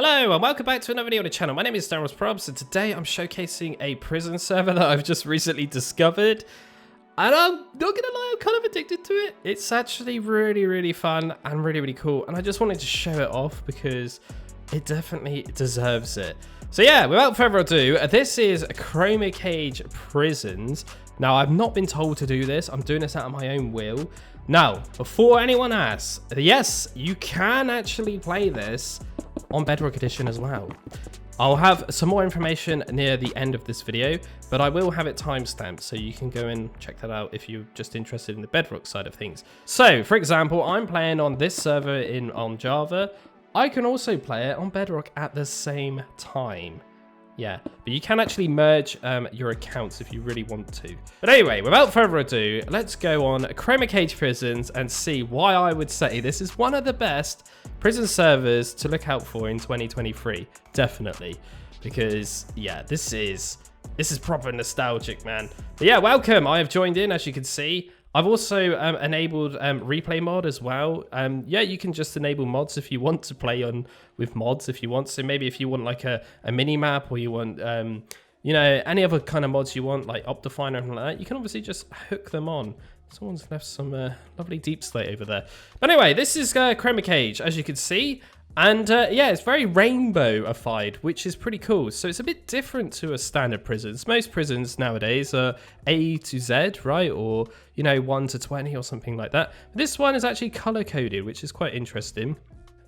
Hello and welcome back to another video on the channel. My name is DanRobzProbz and today I'm showcasing a prison server that I've just recently discovered. And I'm not gonna lie, I'm kind of addicted to it. It's actually really fun and really cool. And I just wanted to show it off because it definitely deserves it. So yeah, without further ado, this is ChromaCage Prisons. Now, I've not been told to do this. I'm doing this out of my own will. Now, before anyone asks, yes, you can actually play this on Bedrock Edition as well. I'll have some more information near the end of this video, but I will have it timestamped so you can go and check that out if you're just interested in the Bedrock side of things. So, for example, I'm playing on this server on Java. I can also play it on Bedrock at the same time. Yeah, but you can actually merge your accounts if you really want to. But anyway, without further ado, let's go on ChromaCage Prisons and see why I would say this is one of the best prison servers to look out for in 2023. Definitely. Because, yeah, this is proper nostalgic, man. But yeah, welcome. I have joined in, as you can see. I've also enabled replay mod as well. Yeah, you can just enable mods if you want to play on with mods if you want. So maybe if you want like a mini map or you want, you know, any other kind of mods you want, like Optifine or anything like that, you can obviously just hook them on. Someone's left some lovely deep slate over there. But anyway, this is ChromaCage, as you can see. And yeah, it's very rainbow-ified, which is pretty cool. So it's a bit different to a standard prisons. Most prisons nowadays are A to Z, right? Or, you know, 1 to 20 or something like that. But this one is actually color-coded, which is quite interesting.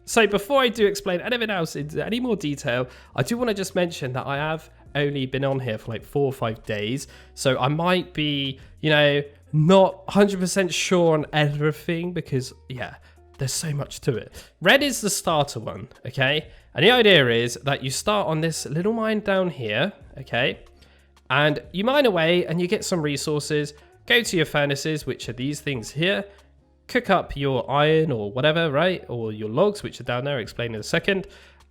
So before I do explain anything else in any more detail, I do want to just mention that I have only been on here for like 4 or 5 days. So I might be, you know, not 100% sure on everything because, yeah, there's so much to it. Red is the starter one, okay? And the idea is that you start on this little mine down here, okay? And you mine away and you get some resources, go to your furnaces, which are these things here, cook up your iron or whatever, right? Or your logs, which are down there, I'll explain in a second.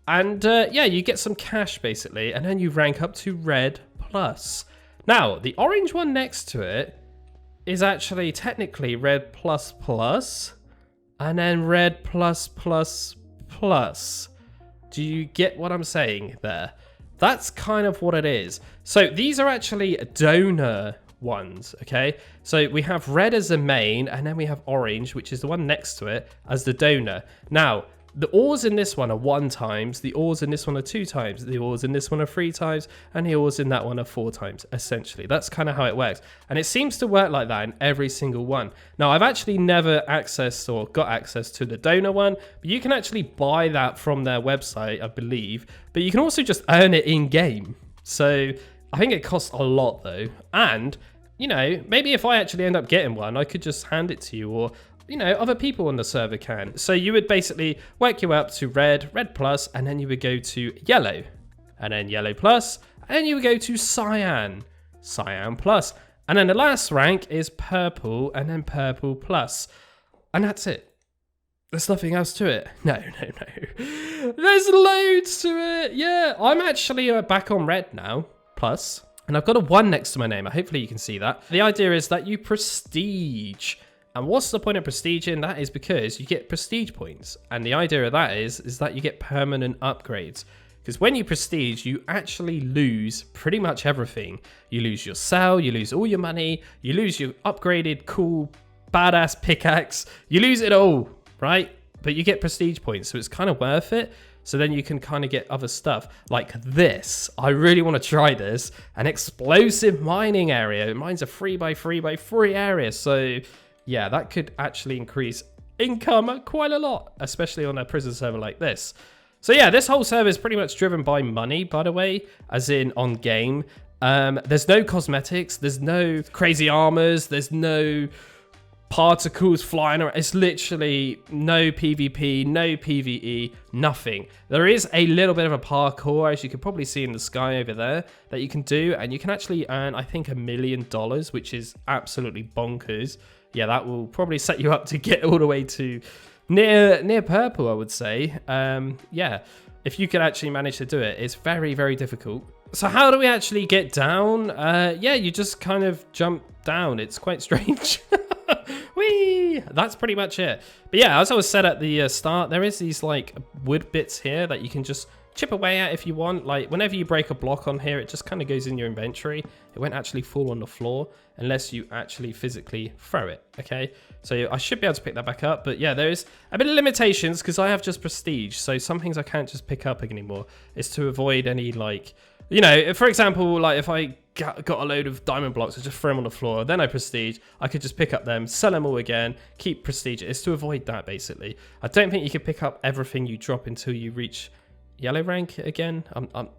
And yeah, you get some cash basically, and then you rank up to red plus. Now, the orange one next to it is actually technically red plus plus. And then red plus plus plus. Do you get what I'm saying there? That's kind of what it is. So these are actually donor ones, okay? So we have red as the main, and then we have orange, which is the one next to it, as the donor. Now, the ores in this one are 1 times, the ores in this one are 2 times, the ores in this one are 3 times, and the ores in that one are 4 times, essentially. That's kind of how it works. And it seems to work like that in every single one. Now, I've actually never accessed or got access to the donor one, but you can actually buy that from their website, I believe. But you can also just earn it in-game. So I think it costs a lot, though. And, you know, maybe if I actually end up getting one, I could just hand it to you, or you know, other people on the server can. So you would basically work you up to red, red plus, and then you would go to yellow, and then yellow plus, and then you would go to cyan, cyan plus, and then the last rank is purple, and then purple plus, and that's it. There's nothing else to it. No. There's loads to it. Yeah, I'm actually back on red now, plus, and I've got a 1 next to my name. Hopefully you can see that. The idea is that you prestige. And what's the point of prestiging? That is because you get prestige points. And the idea of that is that you get permanent upgrades. Because when you prestige, you actually lose pretty much everything. You lose your cell, you lose all your money, you lose your upgraded, cool, badass pickaxe. You lose it all, right? But you get prestige points, so it's kind of worth it. So then you can kind of get other stuff like this. I really want to try this. An explosive mining area. Mine's a 3x3x3 area, so yeah, that could actually increase income quite a lot, especially on a prison server like this. So yeah, this whole server is pretty much driven by money, by the way, as in on game. There's no cosmetics, there's no crazy armors, there's no particles flying around. It's literally no PvP, no PvE, nothing. There is a little bit of a parkour, as you can probably see in the sky over there, that you can do, and you can actually earn, I think, $1 million, which is absolutely bonkers. Yeah, that will probably set you up to get all the way to near purple, I would say. Yeah, if you could actually manage to do it, it's very difficult. So how do we actually get down? Yeah, you just kind of jump down. It's quite strange. Whee! That's pretty much it. But yeah, as I was said at the start, there is these like wood bits here that you can just chip away at if you want. Like whenever you break a block on here, it just kind of goes in your inventory. It won't actually fall on the floor unless you actually physically throw it. Okay, so I should be able to pick that back up, but yeah, there's a bit of limitations because I have just prestige, so some things I can't just pick up anymore. It's to avoid any, like, you know, for example, like if I got a load of diamond blocks, I just throw them on the floor, then I prestige, I could just pick up them, sell them all again, keep prestige. It's to avoid that, basically. I don't think you can pick up everything you drop until you reach yellow rank again. I'm not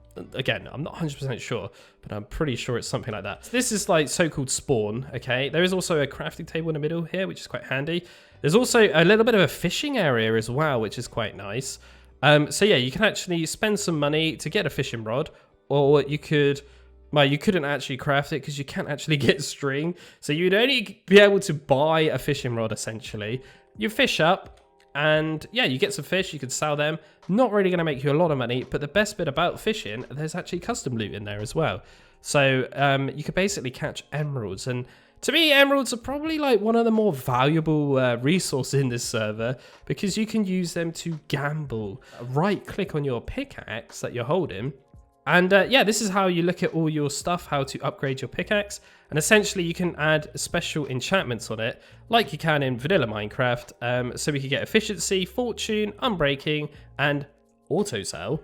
100% sure, but I'm pretty sure it's something like that. This is like so-called spawn, okay? There is also a crafting table in the middle here, which is quite handy. There's also a little bit of a fishing area as well, which is quite nice. So yeah, you can actually spend some money to get a fishing rod, or you could, well, you couldn't actually craft it because you can't actually get string. So you'd only be able to buy a fishing rod, essentially. You fish up, and yeah, you get some fish, you could sell them. Not really going to make you a lot of money, but the best bit about fishing, there's actually custom loot in there as well. So you could basically catch emeralds, and to me, emeralds are probably like one of the more valuable resources in this server because you can use them to gamble. Right click on your pickaxe that you're holding, and yeah, this is how you look at all your stuff, how to upgrade your pickaxe. And essentially you can add special enchantments on it, like you can in vanilla Minecraft. So we could get efficiency, fortune, unbreaking, and auto sell.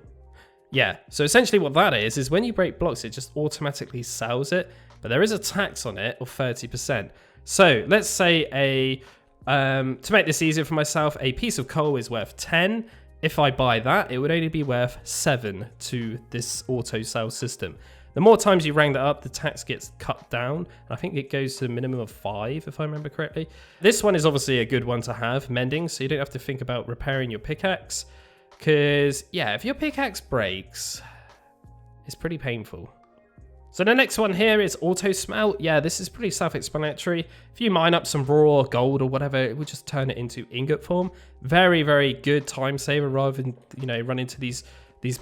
Yeah, so essentially what that is when you break blocks, it just automatically sells it, but there is a tax on it of 30%. So let's say to make this easier for myself, a piece of coal is worth 10. If I buy that, it would only be worth 7 to this auto sell system. The more times you rang that up, the tax gets cut down. I think it goes to a minimum of 5, if I remember correctly. This one is obviously a good one to have, mending, so you don't have to think about repairing your pickaxe. Because, yeah, if your pickaxe breaks, it's pretty painful. So the next one here is auto smelt. Yeah, this is pretty self-explanatory. If you mine up some raw gold or whatever, it will just turn it into ingot form. Very, very good time saver rather than, you know, run into these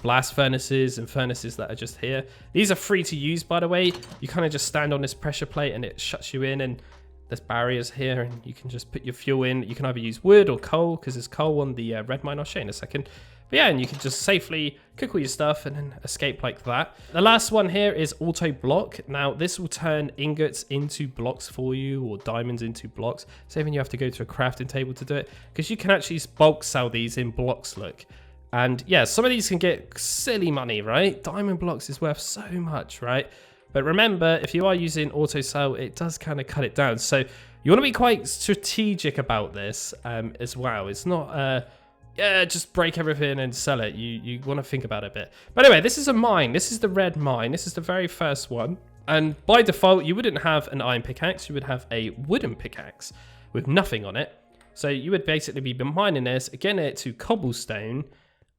blast furnaces and furnaces that are just here. These are free to use, by the way. You kind of just stand on this pressure plate and it shuts you in, and there's barriers here and you can just put your fuel in. You can either use wood or coal, because there's coal on the red mine. I'll show you in a second. But yeah, and you can just safely cook all your stuff and then escape like that. The last one here is auto block. Now this will turn ingots into blocks for you, or diamonds into blocks, saving you have to go to a crafting table to do it, because you can actually bulk sell these in blocks, look. And yeah, some of these can get silly money, right? Diamond blocks is worth so much, right? But remember, if you are using auto sell, it does kind of cut it down. So you want to be quite strategic about this as well. It's not yeah, just break everything and sell it. You want to think about it a bit. But anyway, this is a mine. This is the red mine. This is the very first one. And by default, you wouldn't have an iron pickaxe. You would have a wooden pickaxe with nothing on it. So you would basically be mining this, getting it to cobblestone.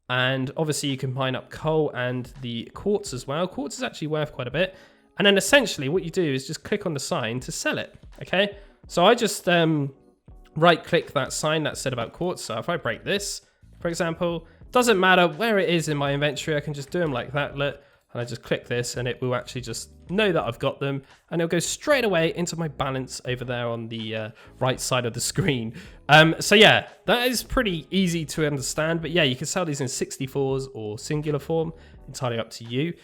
And obviously you can mine up coal and the quartz as well. Quartz is actually worth quite a bit. And then essentially what you do is just click on the sign to sell it. Okay. So I just right click that sign that said about quartz. So if I break this, for example, doesn't matter where it is in my inventory, I can just do them like that, look, and I just click this and it will actually just know that I've got them, and it'll go straight away into my balance over there on the right side of the screen. So yeah, that is pretty easy to understand, but yeah, you can sell these in 64s or singular form, entirely up to you.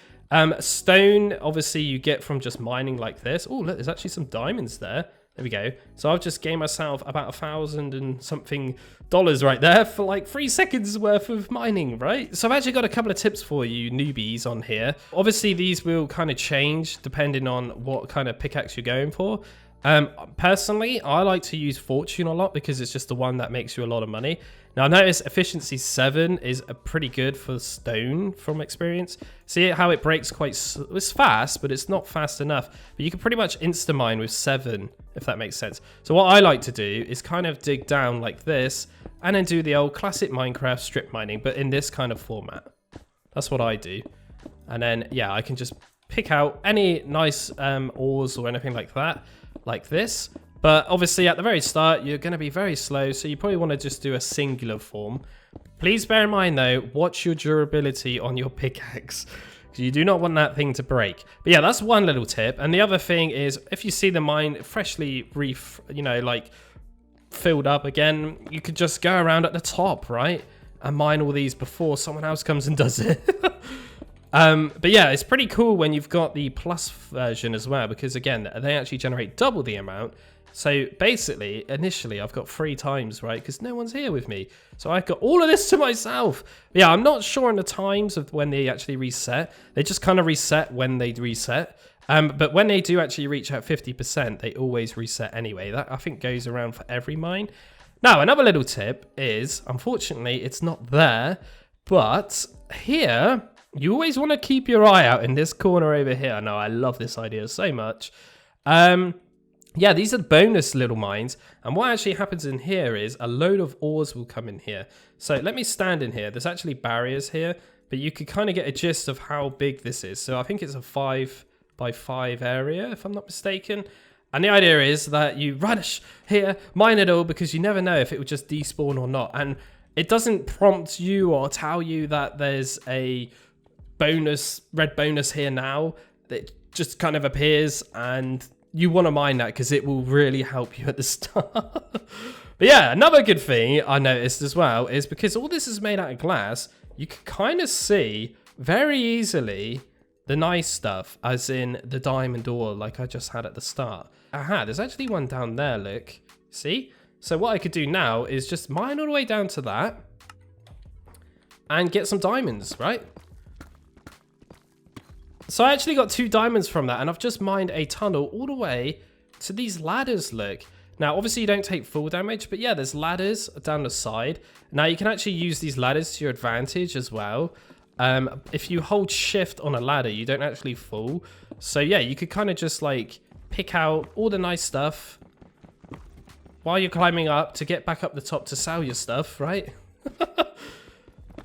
Stone, obviously you get from just mining like this. Oh, look, there's actually some diamonds there. There we go. So I've just gained myself about 1,000 and something dollars right there for like 3 seconds worth of mining, right? So I've actually got a couple of tips for you newbies on here. Obviously these will kind of change depending on what kind of pickaxe you're going for. Personally, I like to use fortune a lot because it's just the one that makes you a lot of money. Now notice efficiency 7 is pretty good for stone from experience. See how it breaks it's fast, but it's not fast enough. But you can pretty much insta-mine with 7, if that makes sense. So what I like to do is kind of dig down like this and then do the old classic Minecraft strip mining, but in this kind of format. That's what I do. And then, yeah, I can just pick out any nice ores or anything like that, like this. But obviously at the very start, you're going to be very slow, so you probably want to just do a singular form. Please bear in mind though, watch your durability on your pickaxe. You do not want that thing to break. But yeah, that's one little tip. And the other thing is, if you see the mine freshly filled up again, you could just go around at the top, right? and mine all these before someone else comes and does it. But yeah, it's pretty cool when you've got the plus version as well, because again, they actually generate double the amount. So basically, initially, I've got 3 times, right? Because no one's here with me. So I've got all of this to myself. But yeah, I'm not sure on the times of when they actually reset. They just kind of reset when they reset. But when they do actually reach at 50%, they always reset anyway. That, I think, goes around for every mine. Now, another little tip is, unfortunately, it's not there. But here, you always want to keep your eye out in this corner over here. No, I love this idea so much. Yeah, these are bonus little mines. And what actually happens in here is a load of ores will come in here. So let me stand in here. There's actually barriers here, but you could kind of get a gist of how big this is. So I think it's a 5x5 area, if I'm not mistaken. And the idea is that you rush here, mine it all, because you never know if it will just despawn or not. And it doesn't prompt you or tell you that there's a bonus, red bonus here now. It just kind of appears, and you want to mine that because it will really help you at the start. But yeah, another good thing I noticed as well is because all this is made out of glass, you can kind of see very easily the nice stuff, as in the diamond ore like I just had at the start. Aha, there's actually one down there, look. See? So what I could do now is just mine all the way down to that and get some diamonds, right? So I actually got 2 diamonds from that, and I've just mined a tunnel all the way to these ladders, look. Now, obviously you don't take full damage, but yeah, there's ladders down the side. Now you can actually use these ladders to your advantage as well. If you hold shift on a ladder, you don't actually fall. So yeah, you could kind of just like pick out all the nice stuff while you're climbing up to get back up the top to sell your stuff, right?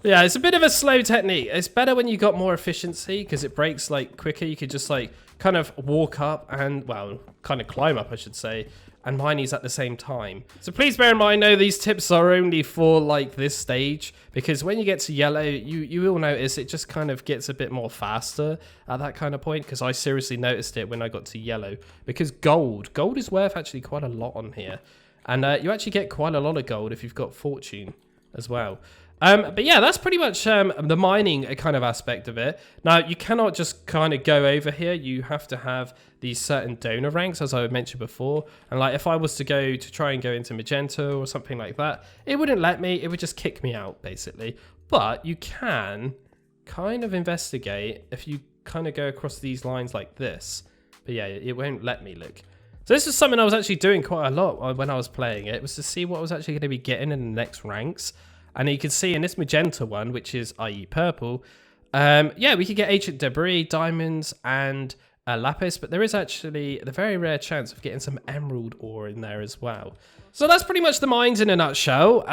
Yeah, it's a bit of a slow technique. It's better when you got more efficiency because it breaks like quicker. You could just like kind of walk up and, well, kind of climb up, I should say, and mine these at the same time. So please bear in mind, no, these tips are only for like this stage, because when you get to yellow, you will notice it just kind of gets a bit more faster at that kind of point, because I seriously noticed it when I got to yellow. Because gold is worth actually quite a lot on here. And you actually get quite a lot of gold if you've got fortune as well. But yeah, that's pretty much the mining kind of aspect of it. Now, you cannot just kind of go over here. You have to have these certain donor ranks, as I mentioned before. And like, if I was to try and go into magenta or something like that, it wouldn't let me. It would just kick me out, basically. But you can kind of investigate if you kind of go across these lines like this. But yeah, it won't let me, look. So this is something I was actually doing quite a lot when I was playing it. It was to see what I was actually going to be getting in the next ranks. And you can see in this magenta one, which is i.e. purple, yeah, we could get ancient debris, diamonds, and lapis, but there is actually the very rare chance of getting some emerald ore in there as well. So that's pretty much the mines in a nutshell.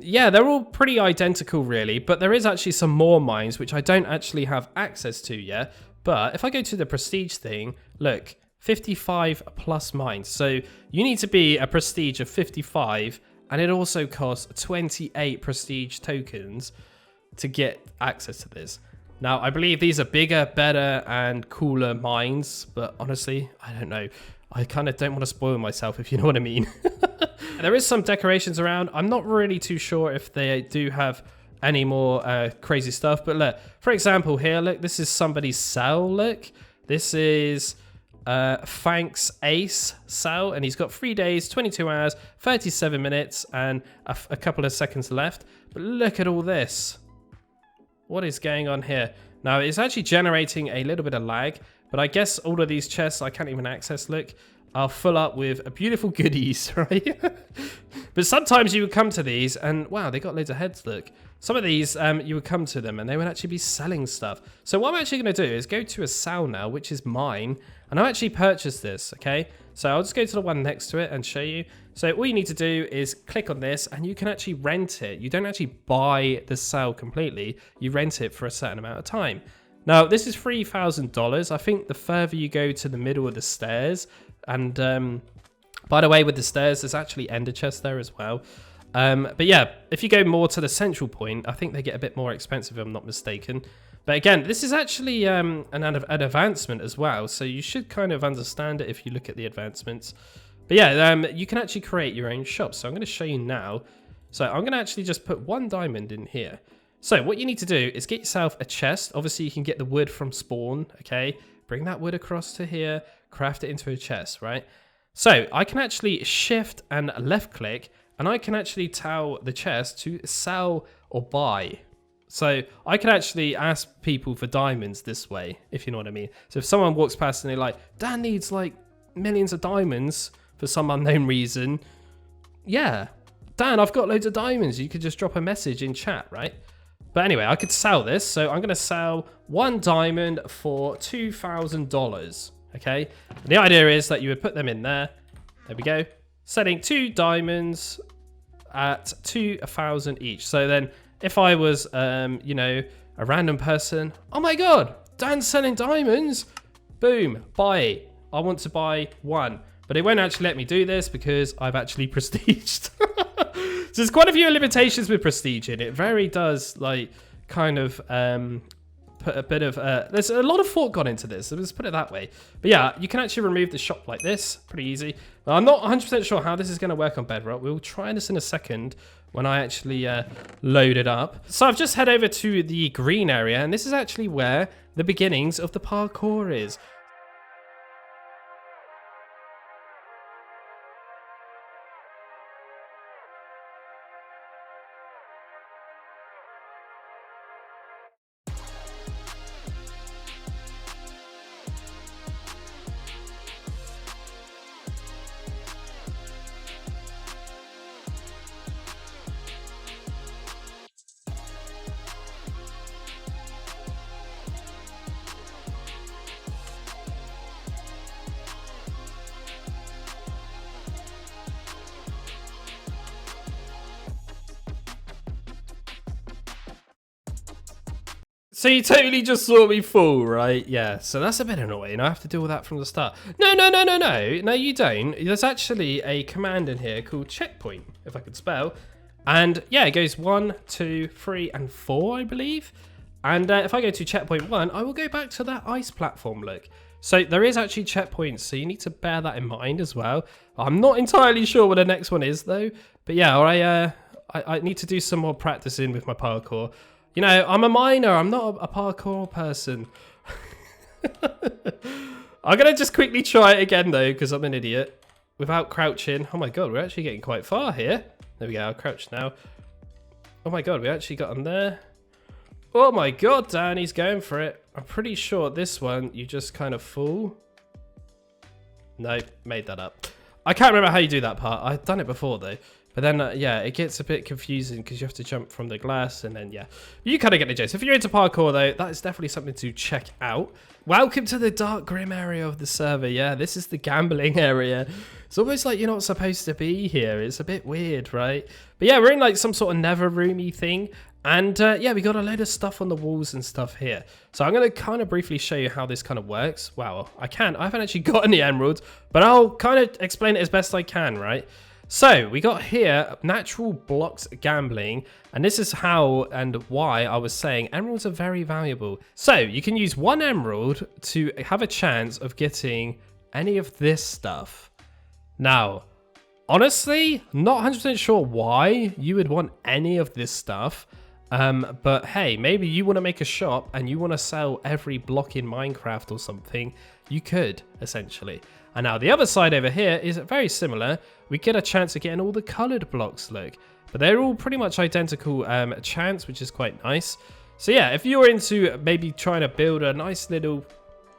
Yeah, they're all pretty identical really, but there is actually some more mines which I don't actually have access to yet. But if I go to the prestige thing, look, 55 plus mines. So you need to be a prestige of 55. And it also costs 28 prestige tokens to get access to this. Now, I believe these are bigger, better, and cooler mines. But honestly, I don't know. I kind of don't want to spoil myself, if you know what I mean. There is some decorations around. I'm not really too sure if they do have any more crazy stuff. But look, for example here, look, this is somebody's cell, look. This is Thanks Ace Sal, and he's got 3 days, 22 hours, 37 minutes, and a couple of seconds left. But look at all this. What is going on here? Now, it's actually generating a little bit of lag, but I guess all of these chests I can't even access, look, are full up with beautiful goodies, right? But sometimes you would come to these and, wow, they got loads of heads, look. Some of these, you would come to them and they would actually be selling stuff. So what I'm actually going to do is go to a sale now, which is mine, and I'll actually purchase this, okay? So I'll just go to the one next to it and show you. So all you need to do is click on this and you can actually rent it. You don't actually buy the sale completely. You rent it for a certain amount of time. Now, this is $3,000. I think the further you go to the middle of the stairs, and by the way, with the stairs, there's actually ender chests there as well. But yeah, if you go more to the central point, I think they get a bit more expensive, if I'm not mistaken. But again, this is actually an advancement as well, so you should kind of understand it if you look at the advancements. But yeah, you can actually create your own shop. So I'm going to show you now. So I'm going to actually just put 1 diamond in here. So what you need to do is get yourself a chest. Obviously, you can get the wood from spawn, okay? Bring that wood across to here, craft it into a chest, right? So I can actually shift and left click, and I can actually tell the chest to sell or buy. So I can actually ask people for diamonds this way, if you know what I mean. So if someone walks past and they're like, Dan needs like millions of diamonds for some unknown reason. Yeah, Dan, I've got loads of diamonds. You could just drop a message in chat, right? But anyway, I could sell this. So I'm going to sell 1 diamond for $2,000. Okay. And the idea is that you would put them in there. There we go. Selling 2 diamonds at 2,000 each. So then if I was, you know, a random person, oh my God, Dan's selling diamonds. Boom, buy it. I want to buy 1. But it won't actually let me do this because I've actually prestiged. So there's quite a few limitations with prestige in it. It very does like kind of put a bit of there's a lot of thought gone into this, so let's put it that way. But yeah, you can actually remove the shop like this, pretty easy. But I'm not 100% sure how this is going to work on Bedrock. We'll try this in a second when I actually load it up. So I've just head over to the green area, and this is actually where the beginnings of the parkour is. So you totally just saw me fall, right? Yeah, so that's a bit annoying. I have to deal with that from the start. No, you don't. There's actually a command in here called checkpoint, if I could spell. And yeah, it goes 1, 2, 3, and 4, I believe. And if I go to checkpoint 1, I will go back to that ice platform look. So there is actually checkpoints, so you need to bear that in mind as well. I'm not entirely sure what the next one is though. But yeah, I need to do some more practicing with my parkour. You know, I'm a miner. I'm not a parkour person. I'm going to just quickly try it again, though, because I'm an idiot. Without crouching. Oh, my God. We're actually getting quite far here. There we go. I'll crouch now. Oh, my God. We actually got on there. Oh, my God, Dan. He's going for it. I'm pretty sure this one, you just kind of fall. No, made that up. I can't remember how you do that part. I've done it before, though. But then, yeah, it gets a bit confusing because you have to jump from the glass and then, yeah. You kind of get the gist. If you're into parkour, though, that is definitely something to check out. Welcome to the dark, grim area of the server. Yeah, this is the gambling area. It's almost like you're not supposed to be here. It's a bit weird, right? But yeah, we're in like some sort of nether roomy thing. And yeah, we got a load of stuff on the walls and stuff here. So I'm going to kind of briefly show you how this kind of works. Wow, I haven't actually got any emeralds, but I'll kind of explain it as best I can, right? So we got here natural blocks gambling, and this is how and why I was saying emeralds are very valuable. So you can use 1 emerald to have a chance of getting any of this stuff. Now, honestly, not 100% sure why you would want any of this stuff. But hey, maybe you want to make a shop and you want to sell every block in Minecraft or something. You could, essentially. And now the other side over here is very similar. We get a chance of getting all the colored blocks, look. But they're all pretty much identical chance, which is quite nice. So yeah, if you're into maybe trying to build a nice little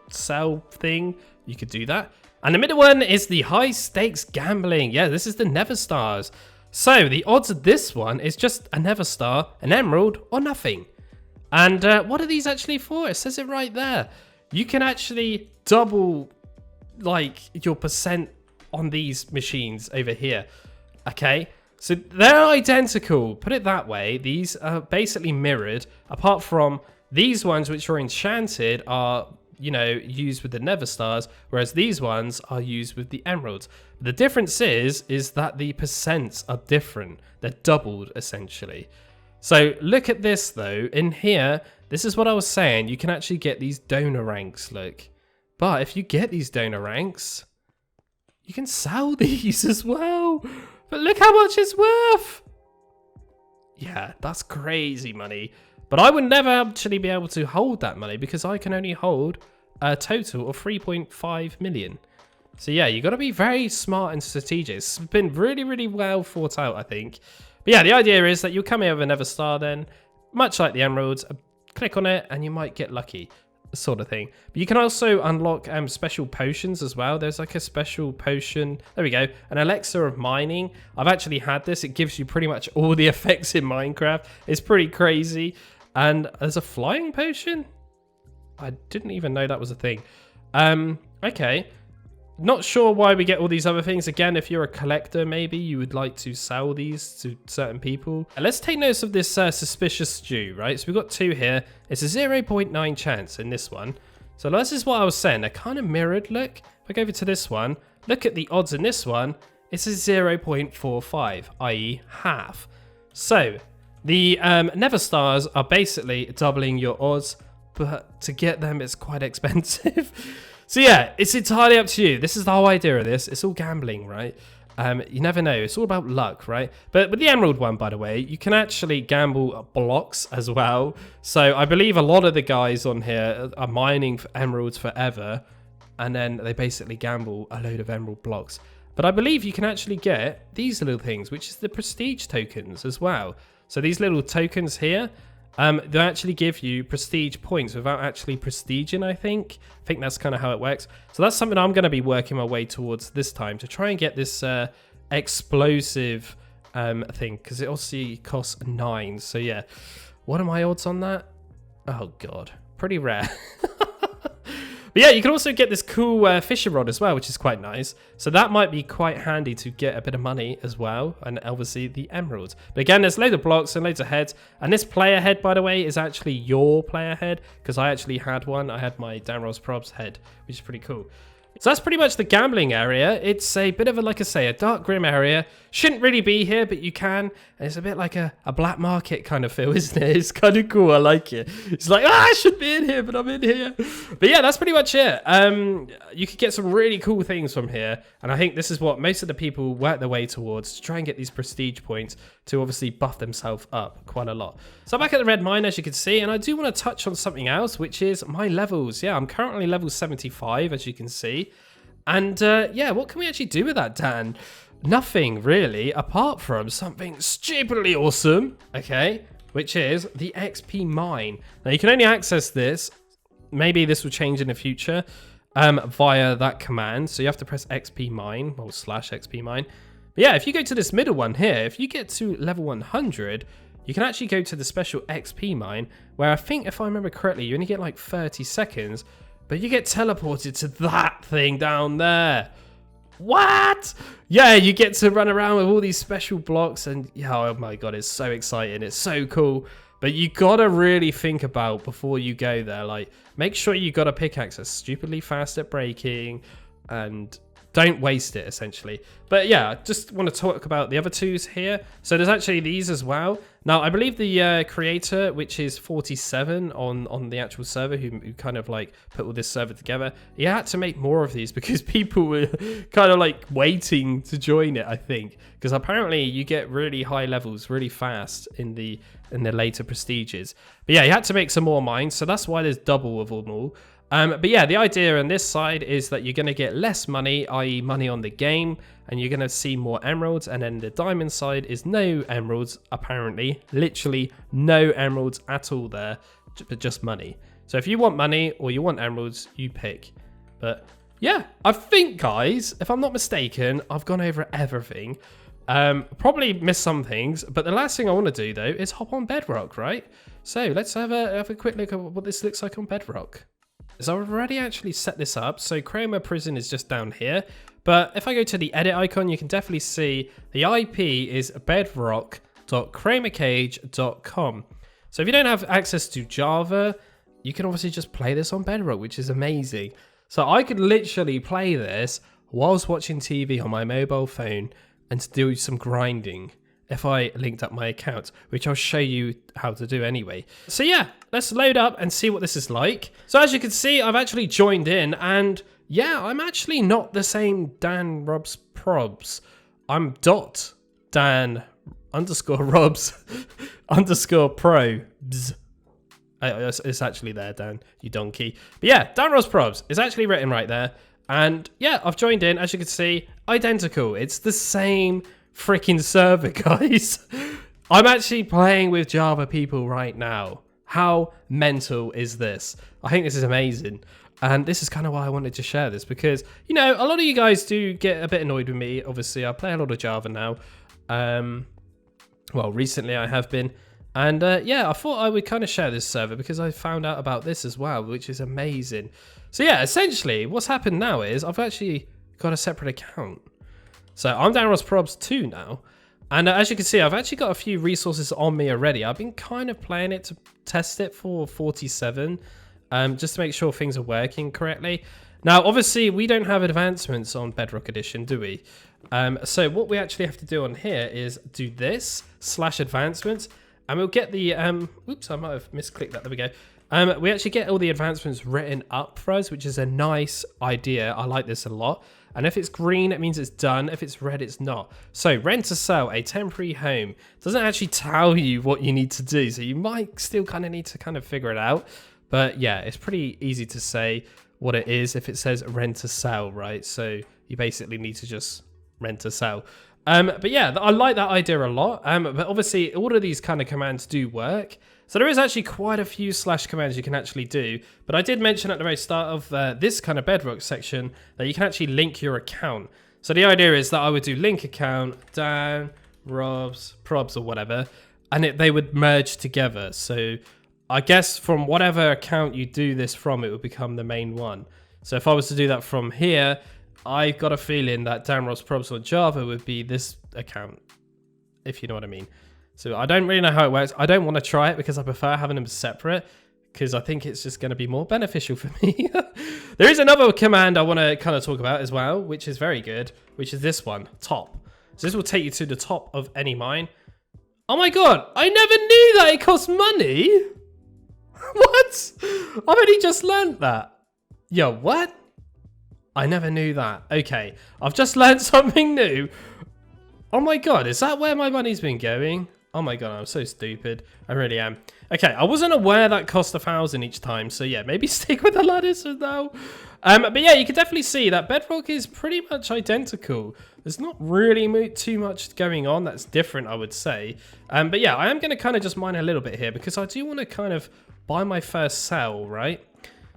cell thing, you could do that. And the middle one is the high stakes gambling. Yeah, this is the Nether Stars. So the odds of this one is just a Nether Star, an emerald, or nothing. And what are these actually for? It says it right there. You can actually double like your percent on these machines over here. Okay, so they're identical, put it that way. These are basically mirrored, apart from these ones which are enchanted are, you know, used with the Nether Stars, whereas these ones are used with the emeralds. The difference is that the percents are different. They're doubled essentially. So look at this though. In here, this is what I was saying. You can actually get these donor ranks, look. But if you get these donor ranks, you can sell these as well. But look how much it's worth. Yeah, that's crazy money. But I would never actually be able to hold that money because I can only hold a total of 3.5 million. So yeah, you got to be very smart and strategic. It's been really, really well thought out, I think. But yeah, the idea is that you'll come here with another star then, much like the emeralds, click on it and you might get lucky, sort of thing. But you can also unlock special potions as well. There's like a special potion. There we go. An elixir of mining. I've actually had this. It gives you pretty much all the effects in Minecraft. It's pretty crazy. And there's a flying potion. I didn't even know that was a thing. Okay. Not sure why we get all these other things. Again, if you're a collector, maybe you would like to sell these to certain people. And let's take notice of this suspicious stew, right? So we've got 2 here. It's a 0.9 chance in this one. So this is what I was saying. They're kind of mirrored, look. If I go over to this one, look at the odds in this one. It's a 0.45, i.e. half. So the Nether Stars are basically doubling your odds, but to get them, it's quite expensive. So yeah, it's entirely up to you. This is the whole idea of this. It's all gambling, right? You never know. It's all about luck, right? But with the emerald one, by the way, you can actually gamble blocks as well. So I believe a lot of the guys on here are mining for emeralds forever, and then they basically gamble a load of emerald blocks. But I believe you can actually get these little things, which is the prestige tokens as well. So these little tokens here, they actually give you prestige points without actually prestiging, I think. I think that's kind of how it works. So that's something I'm going to be working my way towards this time to try and get this explosive thing, because it obviously costs 9. So yeah, what are my odds on that? Oh god, pretty rare. But yeah, you can also get this cool fishing rod as well, which is quite nice. So that might be quite handy to get a bit of money as well. And obviously the emeralds. But again, there's loads of blocks and loads of heads. And this player head, by the way, is actually your player head. Because I actually had one. I had my DanRobzProbz head, which is pretty cool. So that's pretty much the gambling area. It's a bit of a, like I say, a dark grim area. Shouldn't really be here, but you can. And it's a bit like a black market kind of feel, isn't it? It's kind of cool. I like it. It's like, I should be in here, but I'm in here. But yeah, that's pretty much it. You could get some really cool things from here. And I think this is what most of the people work their way towards, to try and get these prestige points to obviously buff themselves up quite a lot. So I'm back at the red mine, as you can see, and I do want to touch on something else, which is my levels. Yeah, I'm currently level 75, as you can see. And yeah, what can we actually do with that, Dan? Nothing really, apart from something stupidly awesome, okay, which is the XP mine. Now you can only access this, maybe this will change in the future, via that command. So you have to press XP mine, or /XP mine. But yeah, if you go to this middle one here, if you get to level 100, you can actually go to the special XP mine, where I think, if I remember correctly, you only get like 30 seconds, but you get teleported to that thing down there. What? Yeah, you get to run around with all these special blocks, and yeah, oh my god, it's so exciting. It's so cool. But you gotta really think about before you go there. Like, make sure you got a pickaxe that's stupidly fast at breaking, and don't waste it, essentially. But yeah, I just want to talk about the other twos here. So there's actually these as well. Now, I believe the creator, which is 47 on the actual server, who kind of like put all this server together, he had to make more of these because people were kind of like waiting to join it, I think. Because apparently you get really high levels really fast in the later prestiges. But yeah, he had to make some more mines, so that's why there's double of them all. But yeah, the idea on this side is that you're going to get less money, i.e. money on the game, and you're going to see more emeralds. And then the diamond side is no emeralds, apparently. Literally no emeralds at all there, but just money. So if you want money or you want emeralds, you pick. But yeah, I think, guys, if I'm not mistaken, I've gone over everything. Probably missed some things, but the last thing I want to do, though, is hop on Bedrock, right? So let's have a quick look at what this looks like on Bedrock. So I've already actually set this up. So Chroma Prison is just down here. But if I go to the edit icon, you can definitely see the IP is bedrock.chromacage.com. So if you don't have access to Java, you can obviously just play this on Bedrock, which is amazing. So I could literally play this whilst watching TV on my mobile phone and do some grinding if I linked up my account, which I'll show you how to do anyway. So yeah, let's load up and see what this is like. So as you can see, I've actually joined in, and yeah, I'm actually not the same DanRobzProbz. I'm .dan_robz. DanRobzProbz. It's actually there, Dan, you donkey. But yeah, DanRobzProbz is actually written right there. And yeah, I've joined in, as you can see, identical. It's the same freaking server, guys. I'm actually playing with Java people right now. How mental is this? I think this is amazing. And this is kind of why I wanted to share this, because, you know, a lot of you guys do get a bit annoyed with me. Obviously, I play a lot of Java now. Well, recently I have been. And yeah, I thought I would kind of share this server because I found out about this as well, which is amazing. So yeah, essentially what's happened now is I've actually got a separate account. So I'm DanRobzProbz 2 now. And as you can see, I've actually got a few resources on me already. I've been kind of playing it to test it for 47, just to make sure things are working correctly. Now, obviously, we don't have advancements on Bedrock Edition, do we? So what we actually have to do on here is do this /advancements, and we'll get the, oops, I might have misclicked that, there we go. We actually get all the advancements written up for us, which is a nice idea. I like this a lot. And if it's green, it means it's done. If it's red, it's not. So rent to sell a temporary home doesn't actually tell you what you need to do. So you might still kind of need to kind of figure it out. But yeah, it's pretty easy to say what it is if it says rent to sell, right? So you basically need to just rent to sell. But yeah, I like that idea a lot. But obviously, all of these kind of commands do work. So there is actually quite a few / commands you can actually do. But I did mention at the very start of this kind of Bedrock section that you can actually link your account. So the idea is that I would do link account, DanRobzProbz or whatever, and they would merge together. So I guess from whatever account you do this from, it would become the main one. So if I was to do that from here, I've got a feeling that DanRobzProbz on Java would be this account, if you know what I mean. So I don't really know how it works. I don't want to try it because I prefer having them separate, because I think it's just going to be more beneficial for me. There is another command I want to kind of talk about as well, which is very good, which is this one, top. So this will take you to the top of any mine. Oh my god, I never knew that it costs money. What? I've only just learned that. Yo, what? I never knew that. Okay, I've just learned something new. Oh my god, is that where my money's been going? Oh my god, I'm so stupid. I really am. Okay, I wasn't aware that cost 1,000 each time, so yeah, maybe stick with the ladders for now. But yeah, you can definitely see that Bedrock is pretty much identical. There's not really too much going on that's different, I would say. But yeah, I am going to kind of just mine a little bit here because I do want to kind of buy my first cell, right?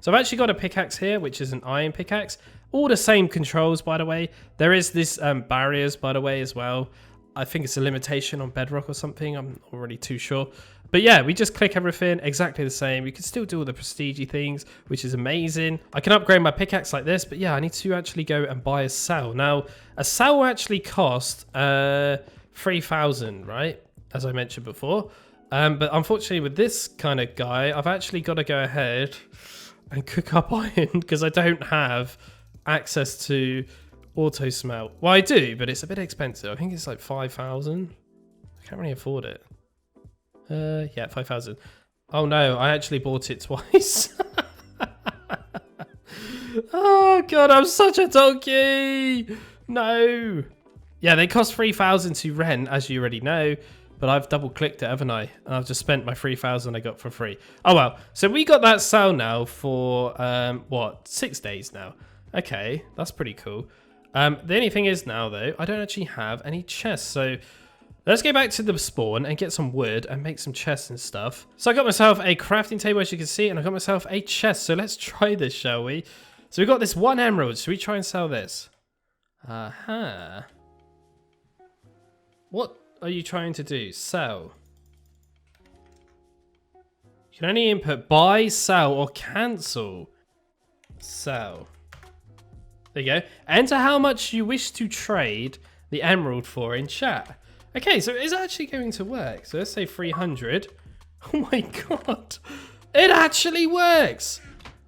So I've actually got a pickaxe here, which is an iron pickaxe. All the same controls, by the way. There is this barriers, by the way, as well. I think it's a limitation on Bedrock or something. I'm not really too sure. But yeah, we just click everything exactly the same. You can still do all the prestige things, which is amazing. I can upgrade my pickaxe like this, but yeah, I need to actually go and buy a cell. Now, a cell will actually cost 3,000, right? As I mentioned before. But unfortunately, with this kind of guy, I've actually got to go ahead and cook up iron because I don't have access to auto smelt. Well, I do, but it's a bit expensive. I think it's like 5,000. I can't really afford it. Yeah, 5,000. Oh no, I actually bought it twice. Oh god, I'm such a donkey. No. Yeah, they cost 3,000 to rent, as you already know. But I've double clicked it, haven't I? And I've just spent my 3,000 I got for free. Oh well. So we got that sale now for what? 6 days now. Okay, that's pretty cool. The only thing is now, though, I don't actually have any chests. So let's go back to the spawn and get some wood and make some chests and stuff. So I got myself a crafting table, as you can see, and I got myself a chest. So let's try this, shall we? So we got this 1 emerald. Should we try and sell this? What are you trying to do? Sell. You can only input buy, sell, or cancel. Sell. There you go. Enter how much you wish to trade the emerald for in chat. Okay, so it's actually going to work. So let's say 300. Oh my god. It actually works.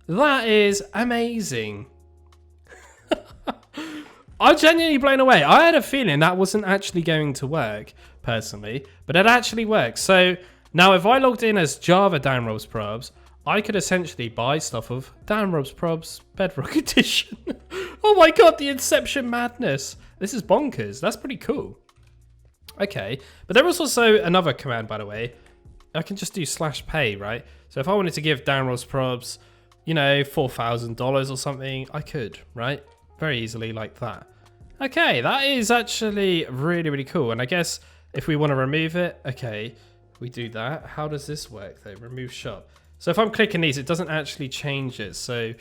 That is amazing. I'm genuinely blown away. I had a feeling that wasn't actually going to work, personally, but it actually works. So now if I logged in as Java DanRobzProbz, I could essentially buy stuff of DanRobzProbz Bedrock Edition. Oh my god, the Inception madness. This is bonkers. That's pretty cool. Okay, but there was also another command, by the way. I can just do /pay, right? So if I wanted to give DanRobzProbz, you know, $4,000 or something, I could, right? Very easily like that. Okay, that is actually really, really cool. And I guess if we want to remove it, okay, we do that. How does this work though? Remove shop. So if I'm clicking these, it doesn't actually change it. So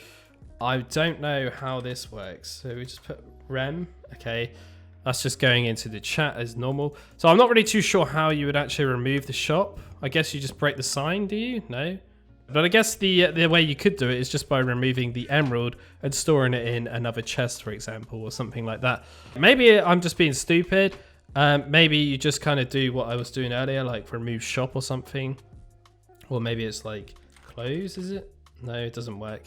I don't know how this works. So we just put rem, okay. That's just going into the chat as normal. So I'm not really too sure how you would actually remove the shop. I guess you just break the sign, do you? No? But I guess the way you could do it is just by removing the emerald and storing it in another chest, for example, or something like that. Maybe I'm just being stupid. Maybe you just kind of do what I was doing earlier, like remove shop or something. Or maybe it's like close, is it? No, it doesn't work.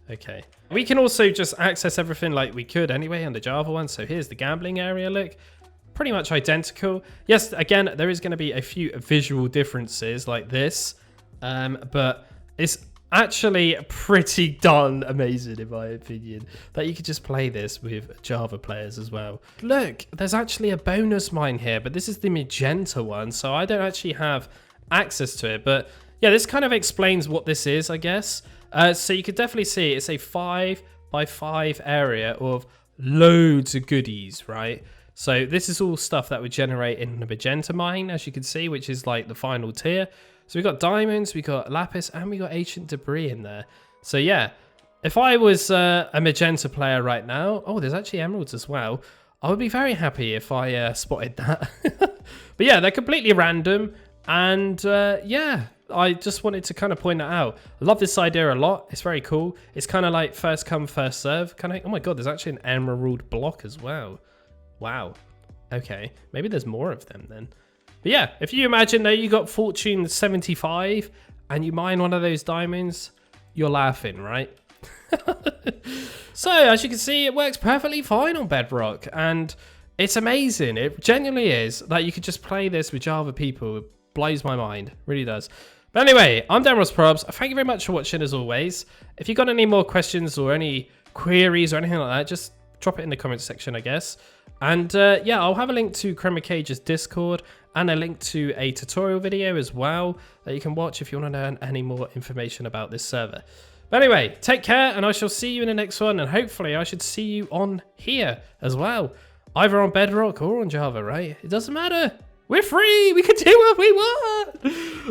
Okay. We can also just access everything like we could anyway on the Java one. So here's the gambling area, look. Pretty much identical. Yes, again, there is going to be a few visual differences like this. But it's actually pretty darn amazing, in my opinion, that you could just play this with Java players as well. Look, there's actually a bonus mine here, but this is the magenta one. So I don't actually have access to it. But yeah, this kind of explains what this is, I guess. So you could definitely see it's a 5x5 area of loads of goodies, right? So this is all stuff that would generate in the magenta mine, as you can see, which is like the final tier. So we got diamonds, we got lapis, and we got ancient debris in there. So yeah, if I was a magenta player right now, oh, there's actually emeralds as well. I would be very happy if I spotted that. But yeah, they're completely random. And yeah, I just wanted to kind of point that out. I love this idea a lot. It's very cool. It's kind of like first come, first serve. Kind of, oh my God, there's actually an emerald block as well. Wow. Okay, maybe there's more of them then. But yeah, if you imagine that you got fortune 75 and you mine one of those diamonds, you're laughing, right? So as you can see, it works perfectly fine on Bedrock, and it's amazing. It genuinely is that you could just play this with Java people. It blows my mind, really does. But anyway, I'm DanRobzProbz. Thank you very much for watching as always. If you've got any more questions or any queries or anything like that, just drop it in the comments section, I guess. And yeah, I'll have a link to ChromaCage's Discord and a link to a tutorial video as well that you can watch if you want to learn any more information about this server. But anyway, take care, and I shall see you in the next one, and hopefully I should see you on here as well. Either on Bedrock or on Java, right? It doesn't matter. We're free. We can do what we want.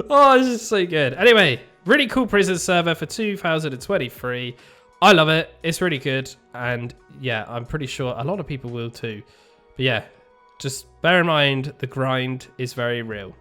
Oh, this is so good. Anyway, really cool prison server for 2023. I love it. It's really good. And yeah, I'm pretty sure a lot of people will too. But yeah, just bear in mind the grind is very real.